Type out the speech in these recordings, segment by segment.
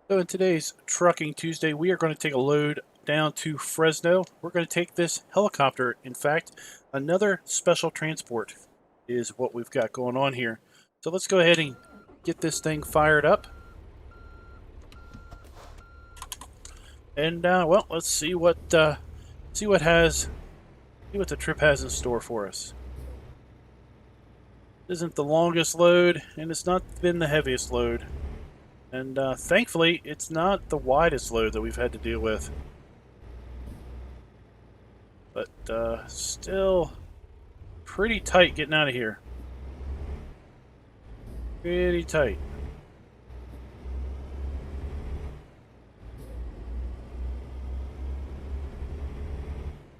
So in today's Trucking Tuesday, we are going to take a load down to Fresno. We're going to take this helicopter. In fact, another special transport is what we've got going on here. So let's go ahead and get this thing fired up. And well, let's see what the trip has in store for us. It isn't the longest load, and it's not been the heaviest load. And thankfully, it's not the widest load that we've had to deal with. But still pretty tight getting out of here. Pretty tight.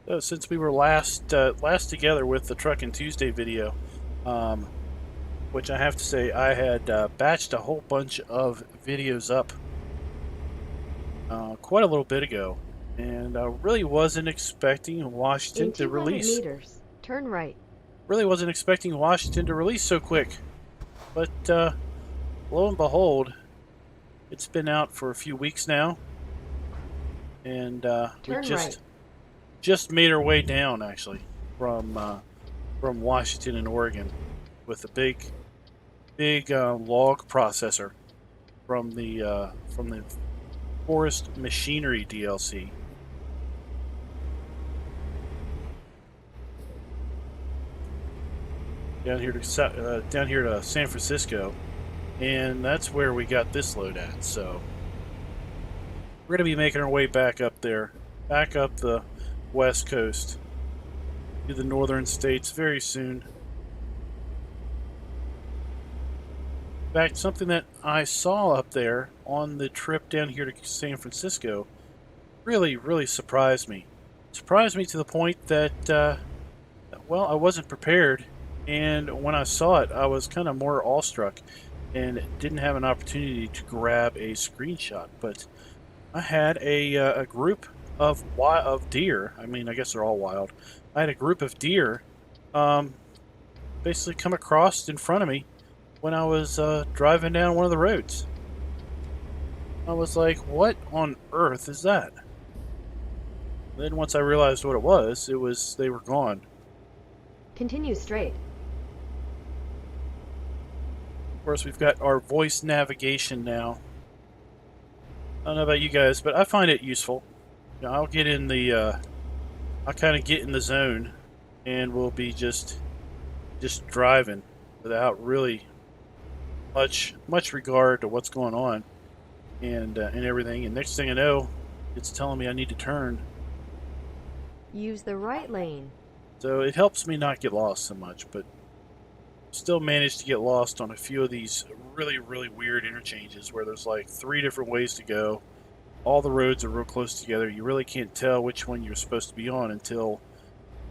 So since we were last together with the Truckin' Tuesday video, which I have to say I had batched a whole bunch of videos up quite a little bit ago, and I really wasn't expecting Washington to release. Meters, turn right. Really wasn't expecting Washington to release so quick, but lo and behold, it's been out for a few weeks now, and we just made our way down actually from Washington and Oregon with a big log processor from the Forest Machinery DLC. Down here to San Francisco, and that's where we got this load at. So we're going to be making our way back up there, back up the West Coast to the northern states very soon. In fact, something that I saw up there on the trip down here to San Francisco really surprised me. Surprised me to the point that, well, I wasn't prepared. And when I saw it, I was kind of more awestruck and didn't have an opportunity to grab a screenshot. But I had a group of deer. I mean, I guess they're all wild. I had a group of deer basically come across in front of me when I was driving down one of the roads. I was like, what on earth is that? Then once I realized what it was they were gone. Continue straight. Of course, we've got our voice navigation now. I don't know about you guys, but I find it useful. You know, I'll get in the, I'll kind of get in the zone, and we'll be just driving without really much regard to what's going on, and everything. And next thing I know, it's telling me I need to turn. Use the right lane. So it helps me not get lost so much, but still managed to get lost on a few of these really weird interchanges where there's like 3 different ways to go. All the roads are real close together. You really can't tell which one you're supposed to be on until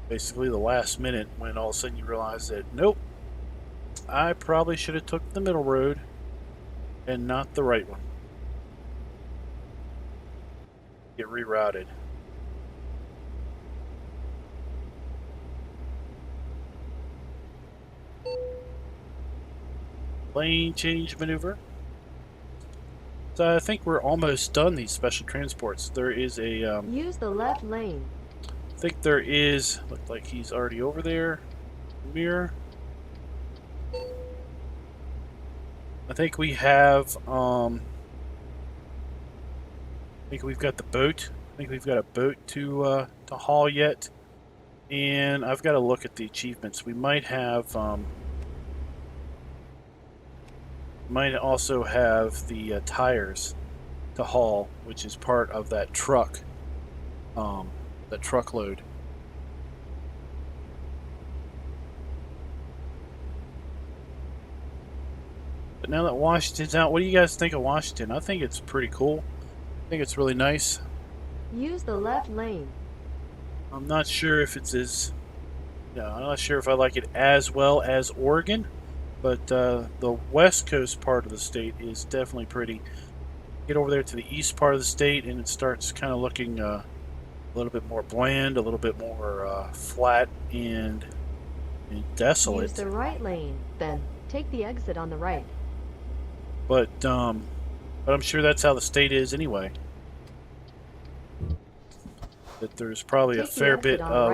basically the last minute, when all of a sudden you realize that, nope, I probably should have took the middle road and not the right one. Get rerouted. Lane change maneuver. So I think we're almost done these special transports. There is a use the left lane. I think there is. Looked like he's already over there. Mirror. I think we have. I think we've got the boat. I think we've got a boat to haul yet, and I've got to look at the achievements. We might have. Might also have the tires to haul, which is part of that truck, that truckload. But now that Washington's out, what do you guys think of Washington? I think it's pretty cool. I think it's really nice. Use the left lane. I'm not sure if it's as, I'm not sure if I like it as well as Oregon. But the west coast part of the state is definitely pretty. Get over there to the east part of the state, and it starts kind of looking a little bit more bland, a little bit more flat and desolate. Use the right lane, then take the exit on the right. But But I'm sure that's how the state is anyway. That there's probably a Take the fair exit bit on the of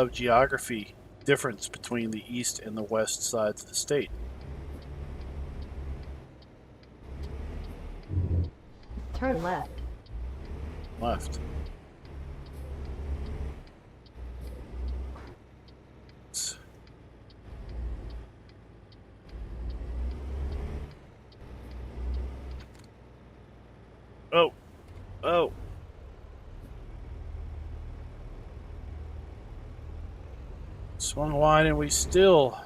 right. geography difference between the east and the west sides of the state. Turn left. Left. Oh, oh. Swung wide and we still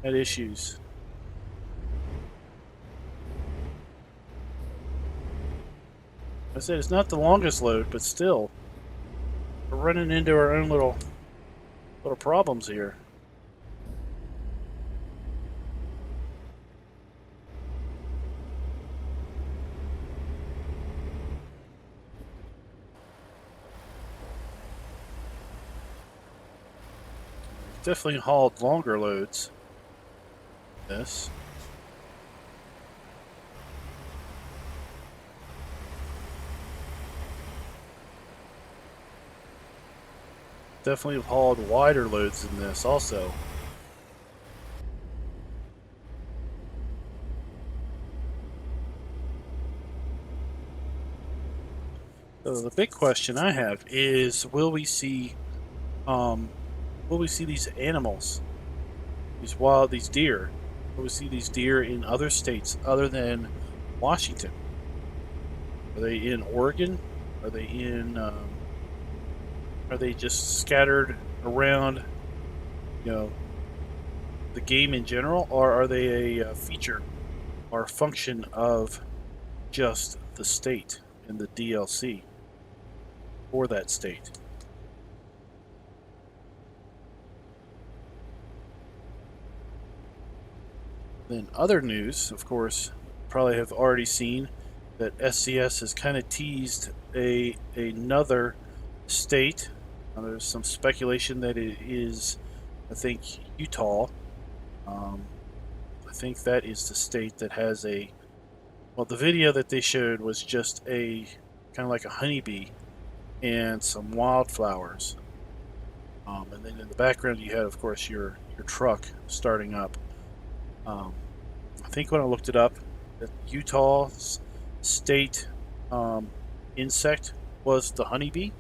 had issues. I said it's not the longest load, but still, we're running into our own little problems here. Definitely hauled longer loads. This. Definitely hauled wider loads than this also. So the big question I have is, will we see these animals, these deer? Will we see these deer in other states other than Washington? Are they in Oregon? Are they in? Are they just scattered around? You know, the game in general, or are they a feature or a function of just the state and the DLC for that state? Then other news, of course, probably have already seen that SCS has kind of teased another state. There's some speculation that it is, I think, Utah. I think that is the state that has a. Well, the video that they showed was just a kind of like a honeybee and some wildflowers. And then in the background, you had, of course, your truck starting up. I think when I looked it up, that Utah's state insect was the honeybee.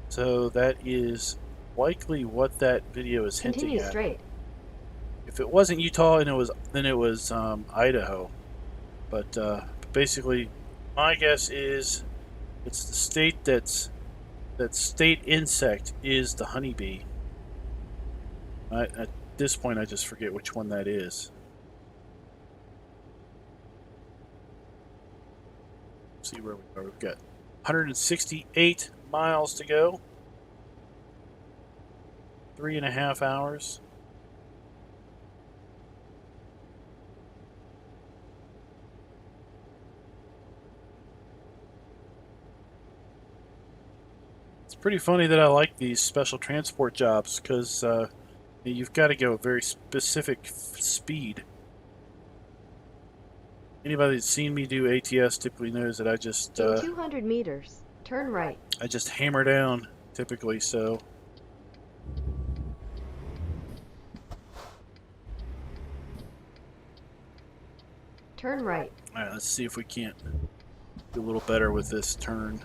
So that is likely what that video is hinting Continue at. straight. If it wasn't Utah, and then it was Idaho. But basically, my guess is it's the state that state insect is the honeybee. At this point, I just forget which one that is. Let's see where we are. We've got 168 miles to go. 3.5 hours. It's pretty funny that I like these special transport jobs because you've got to go a very specific speed. Anybody that's seen me do ATS typically knows that In 200 meters, turn right. I just hammer down typically. So Turn right. all right, let's see if we can't do a little better with this turn.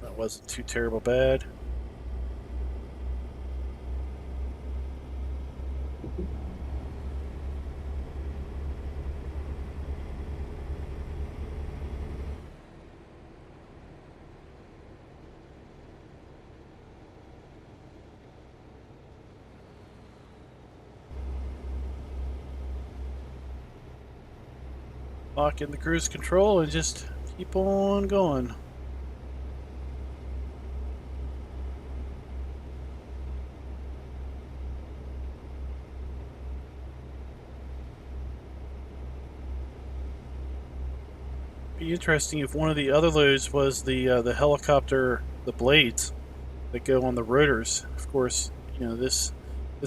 That wasn't too terrible bad. Lock in the cruise control and just keep on going. Be interesting if one of the other loads was the helicopter, the blades that go on the rotors. Of course, this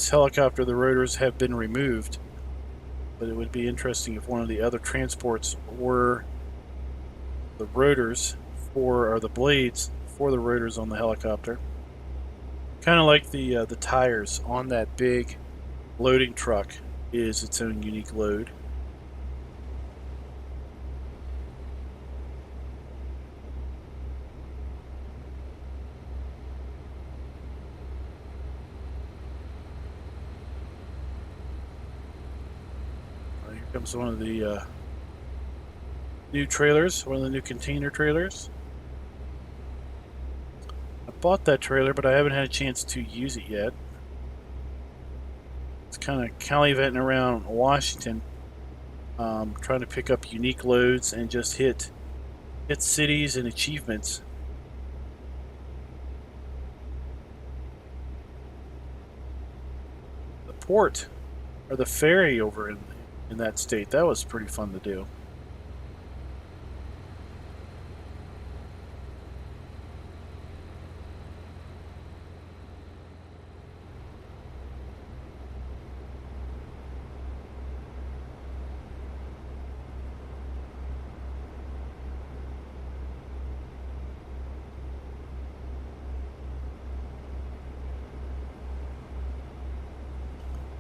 helicopter, the rotors have been removed, but it would be interesting if one of the other transports were the rotors or the blades for the rotors on the helicopter. Kind of like the tires on that big loading truck is its own unique load. Here comes one of the new trailers, one of the new container trailers. I bought that trailer, but I haven't had a chance to use it yet. It's kind of caliventing around Washington, trying to pick up unique loads and just hit cities and achievements. The port or the ferry over in that state, that was pretty fun to do.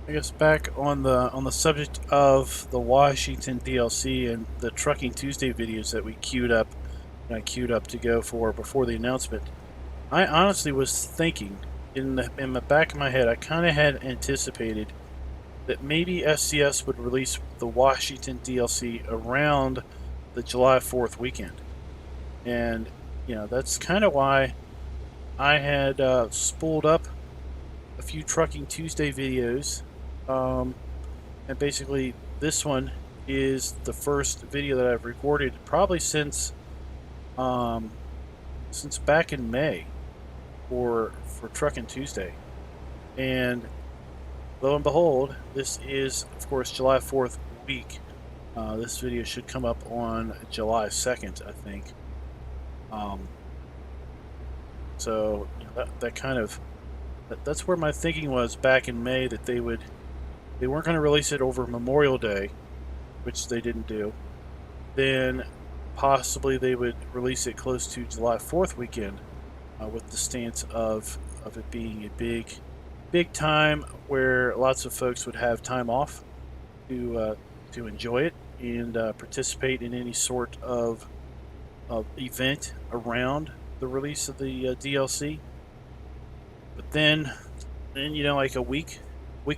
I guess back on the subject of the Washington DLC and the Trucking Tuesday videos that we queued up, and I queued up to go for before the announcement. I honestly was thinking in the back of my head, I kind of had anticipated that maybe SCS would release the Washington DLC around the July 4th weekend, and that's kind of why I had spooled up a few Trucking Tuesday videos. And basically, this one is the first video that I've recorded probably since back in May for Truckin' Tuesday. And lo and behold, this is, of course, July 4th week. This video should come up on July 2nd, I think. So that kind of that's where my thinking was back in May, that they weren't going to release it over Memorial Day, which they didn't do. Then possibly they would release it close to July 4th weekend, with the stance of it being a big time where lots of folks would have time off to enjoy it and participate in any sort of event around the release of the DLC. But then like a week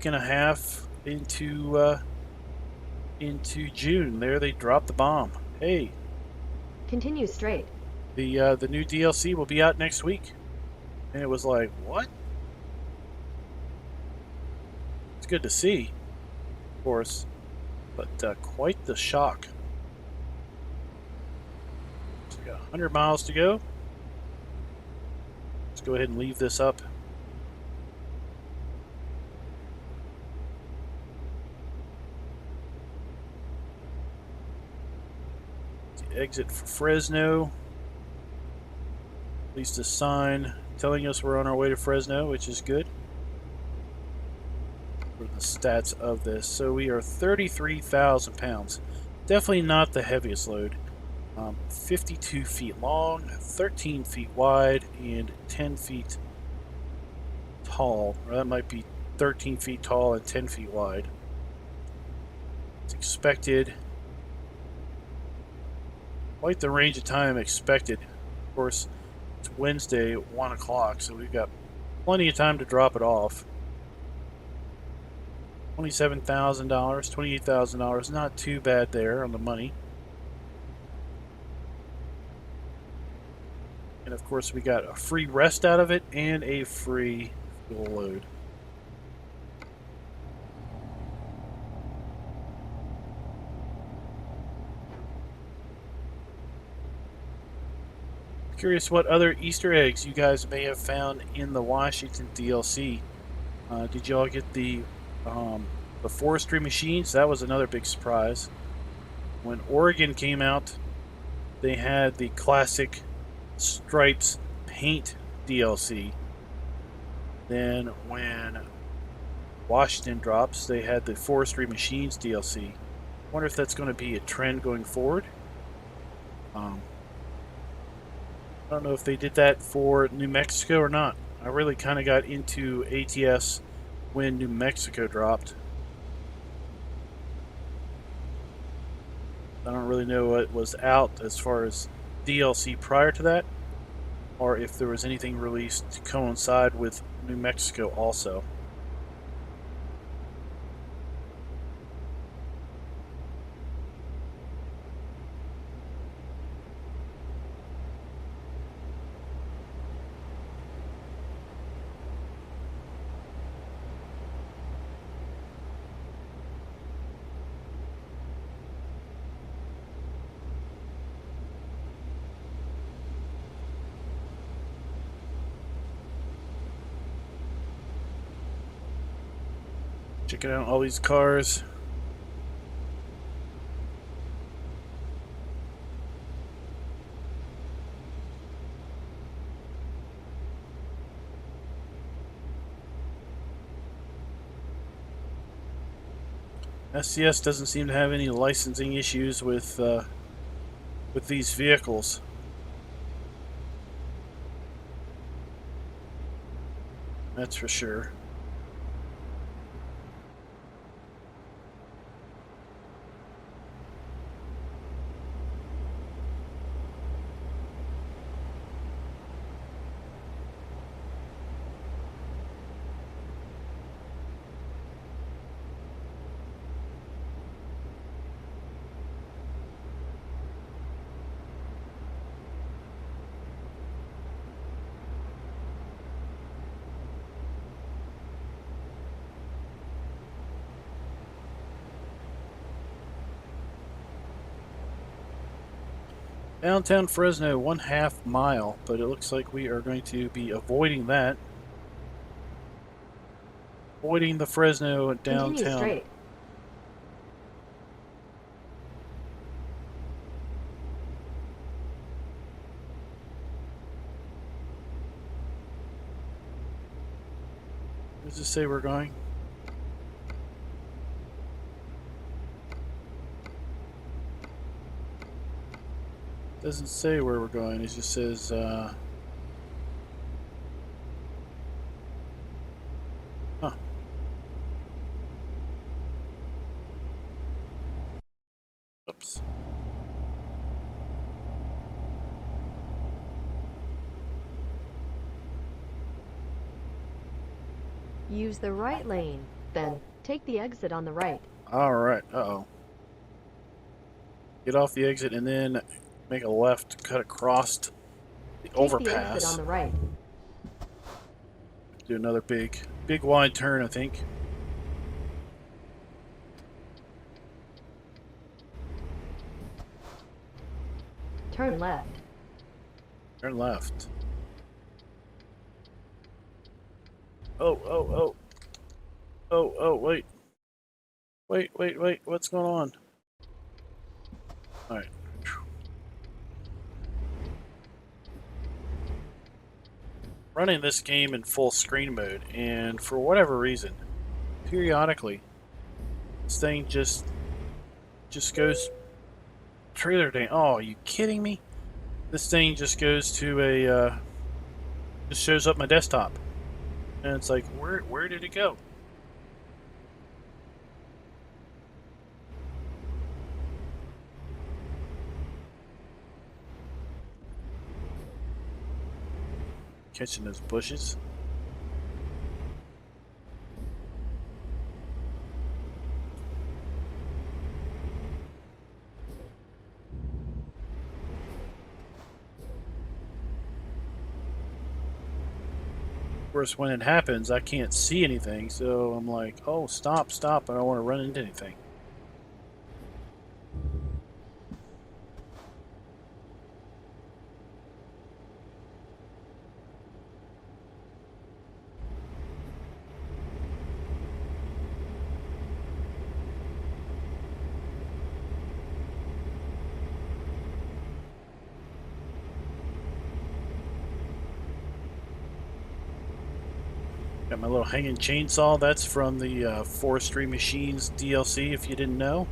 and a half into June, there they dropped the bomb. Hey, Continue straight. the new DLC will be out next week, and it was like, what? It's good to see, of course, but quite the shock. So we got 100 miles to go. Let's go ahead and leave this up. Exit for Fresno. At least a sign telling us we're on our way to Fresno, which is good for the stats of this. So we are 33,000 pounds. Definitely not the heaviest load. 52 feet long, 13 feet wide, and 10 feet tall. Or that might be 13 feet tall and 10 feet wide. It's expected. Quite the range of time expected. Of course, it's Wednesday at 1 o'clock, so we've got plenty of time to drop it off. $27,000, $28,000, not too bad there on the money. And of course, we got a free rest out of it and a free fuel load. Curious what other Easter eggs you guys may have found in the Washington DLC. Did y'all get the forestry machines? That was another big surprise. When Oregon came out they had the classic Stripes paint DLC. Then when Washington drops, they had the Forestry Machines DLC. Wonder if that's going to be a trend going forward. I don't know if they did that for New Mexico or not. I really kind of got into ATS when New Mexico dropped. I don't really know what was out as far as DLC prior to that, or if there was anything released to coincide with New Mexico also. Checking out all these cars. SCS doesn't seem to have any licensing issues with these vehicles. That's for sure. Downtown Fresno, 1/2 mile, but it looks like we are going to be avoiding that. Avoiding the Fresno Continue downtown. straight. Where does it say we're going? Doesn't say where we're going. It just says huh. Oops. Use the right lane, then take the exit on the right. Alright, uh-oh. Get off the exit and then make a left to cut across the Take the exit on overpass. the right. Do another big wide turn, I think. Turn left. Turn left. Oh, oh, oh. Oh, oh, wait. Wait. What's going on? Alright. Running this game in full screen mode, and for whatever reason, periodically, this thing just goes trailer day. Oh, are you kidding me? This thing just goes to a just shows up my desktop, and it's like, where did it go? Catching those bushes. Of course, when it happens, I can't see anything, so I'm like, oh, stop, I don't want to run into anything. Got my little hanging chainsaw. That's from the Forestry Machines DLC, if you didn't know.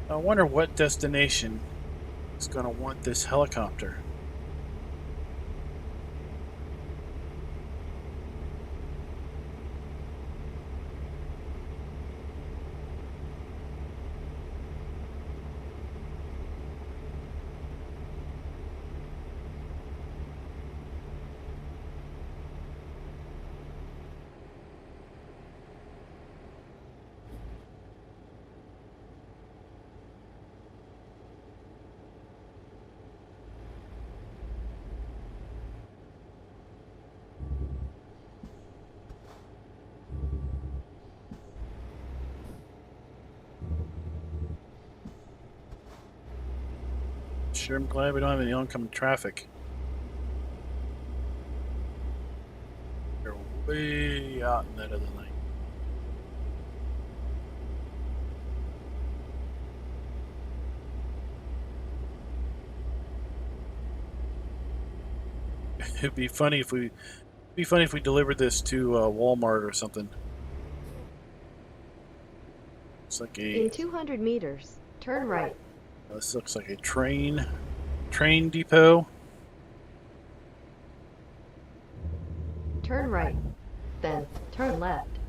I wonder what destination is going to want this helicopter. Sure, I'm glad we don't have any oncoming traffic. They're way out in that other lane. It'd be funny if we delivered this to Walmart or something. It's like a. In 200 meters, turn right. This looks like a train depot. Turn right, then turn left.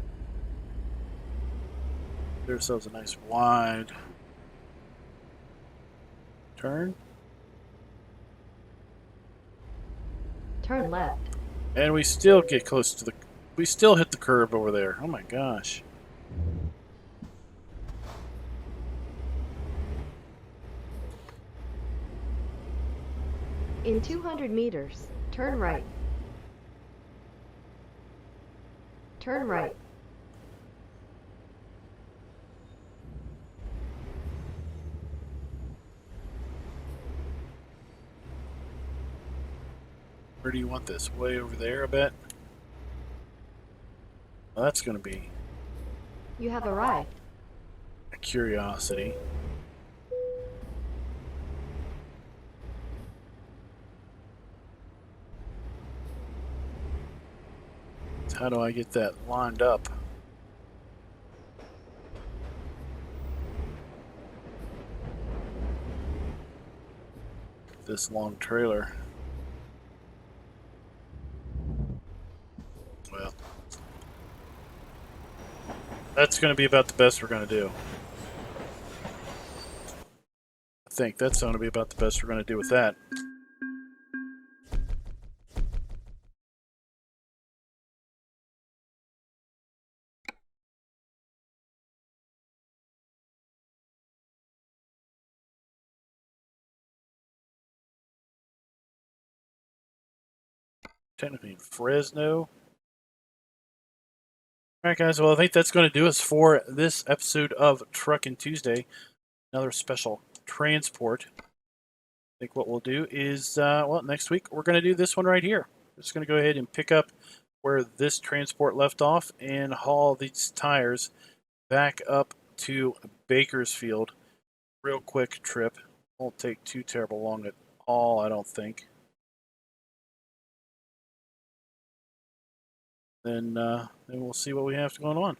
Give ourselves a nice wide turn. Turn left. And we still get close to the. We still hit the curb over there. Oh my gosh. In 200 meters, turn right. Turn right. Where do you want this? Way over there, I bet. Well, that's going to be You have arrived. a curiosity. How do I get that lined up? This long trailer. Well, that's going to be about the best we're going to do. I think that's going to be about the best we're going to do with that. Technically in Fresno. Alright guys, well I think that's going to do us for this episode of Truckin' Tuesday. Another special transport. I think what we'll do is, well, next week we're going to do this one right here. We're just going to go ahead and pick up where this transport left off and haul these tires back up to Bakersfield. Real quick trip. Won't take too terrible long at all, I don't think. Then we'll see what we have going on.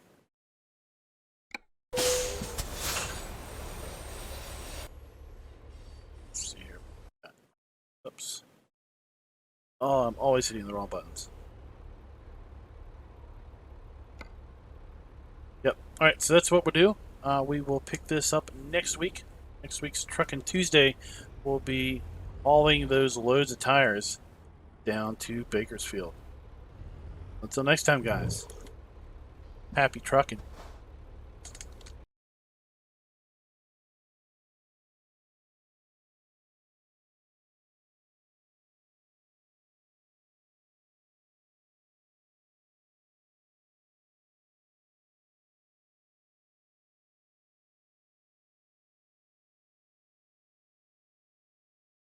Let's see here. Oops. Oh, I'm always hitting the wrong buttons. Yep. Alright, so that's what we'll do. We will pick this up next week. Next week's Truckin' Tuesday will be hauling those loads of tires down to Bakersfield. Until next time, guys. Happy trucking.